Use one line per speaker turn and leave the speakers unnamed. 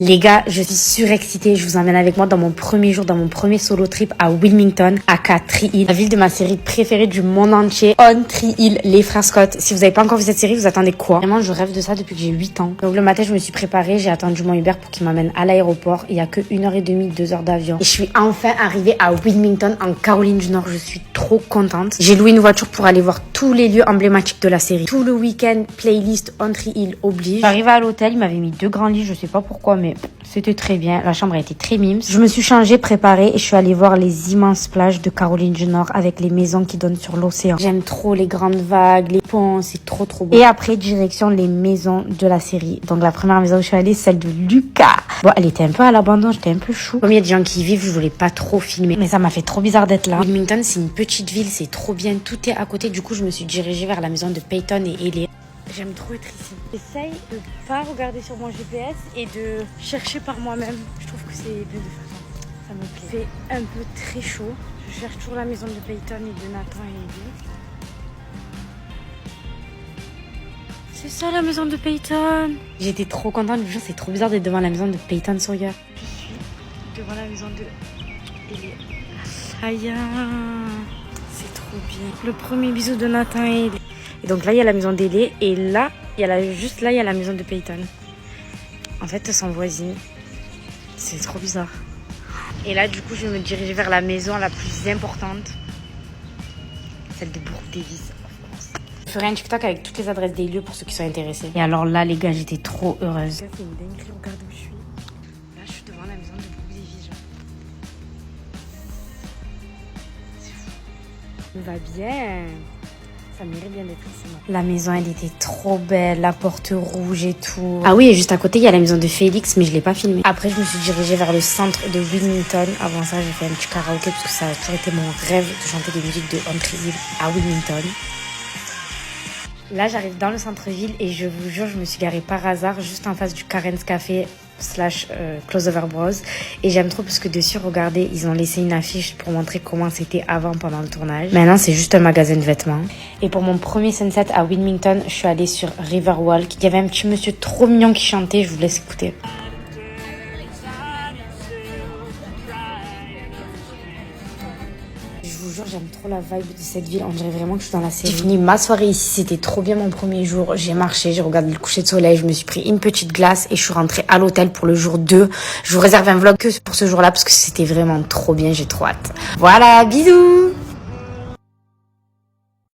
Les gars, je suis surexcitée. Je vous emmène avec moi dans mon premier jour, dans mon premier solo trip à Wilmington, aka Tree Hill, la ville de ma série préférée du monde entier, On Tree Hill, les frères Scott. Si vous n'avez pas encore vu cette série, vous attendez quoi? Vraiment, je rêve de ça depuis que j'ai 8 ans. Donc le matin, je me suis préparée, j'ai attendu mon Uber pour qu'il m'amène à l'aéroport. Il y a que 1h30, 2 heures d'avion. Et je suis enfin arrivée à Wilmington, en Caroline du Nord. Je suis trop contente. J'ai loué une voiture pour aller voir tous les lieux emblématiques de la série. Tout le week-end, playlist On Tree Hill oblige. J'arrive à l'hôtel, il m'avait mis 2 grands lits, je sais pas pourquoi, mais c'était très bien. La chambre a été très mimes. Je me suis changée, préparée et je suis allée voir les immenses plages de Caroline du Nord avec les maisons qui donnent sur l'océan. J'aime trop les grandes vagues, les ponts, c'est trop beau. Et après, direction les maisons de la série. Donc la première maison où je suis allée, celle de Lucas. Bon, elle était un peu à l'abandon, j'étais un peu chou. Comme il y a des gens qui y vivent, je voulais pas trop filmer. Mais ça m'a fait trop bizarre d'être là. Wilmington, c'est une petite ville, c'est trop bien, tout est à côté. Du coup, je me suis dirigée vers la maison de Peyton et Ellie. J'aime trop être ici. J'essaye de pas regarder sur mon GPS et de chercher par moi-même. Je trouve que c'est bien de faire ça. Ça me plaît. Il fait un peu très chaud. Je cherche toujours la maison de Peyton et de Nathan et Ellie. C'est ça la maison de Peyton. J'étais trop contente. Je jure, c'est trop bizarre d'être devant la maison de Peyton Sawyer. Je suis devant la maison de Ellie. Aïe, c'est trop bien. Le premier bisou de Nathan et Ellie. Et donc là, il y a la maison d'Ellie. Et là, juste là, il y a la maison de Peyton. En fait, elles sont voisines. C'est trop bizarre. Et là, du coup, je vais me diriger vers la maison la plus importante. Celle de Brooke Davis. Je ferai un TikTok avec toutes les adresses des lieux pour ceux qui sont intéressés. Et alors là, les gars, j'étais trop heureuse. C'est une dinguerie, regarde où je suis. Là, je suis devant la maison de Brooke Davis. C'est fou. On va bien. Ça m'irait bien d'être ici. La maison, elle était trop belle, la porte rouge et tout. Ah oui, et juste à côté, il y a la maison de Félix, mais je l'ai pas filmée. Après, je me suis dirigée vers le centre de Wilmington. Avant ça, j'ai fait un petit karaoké parce que ça a toujours été mon rêve de chanter des musiques de On Tree Hill à Wilmington. Là, j'arrive dans le centre-ville et je vous jure, je me suis garée par hasard juste en face du Karen's Café / Closeover Bros. Et j'aime trop parce que dessus, regardez, ils ont laissé une affiche pour montrer comment c'était avant pendant le tournage. Maintenant, c'est juste un magasin de vêtements. Et pour mon premier sunset à Wilmington, je suis allée sur Riverwalk. Il y avait un petit monsieur trop mignon qui chantait, je vous laisse écouter. Je vous jure, j'aime trop la vibe de cette ville. On dirait vraiment que je suis dans la série. J'ai fini ma soirée ici. C'était trop bien mon premier jour. J'ai marché, j'ai regardé le coucher de soleil. Je me suis pris une petite glace et je suis rentrée à l'hôtel pour le jour 2. Je vous réserve un vlog que pour ce jour-là parce que c'était vraiment trop bien. J'ai trop hâte. Voilà, bisous!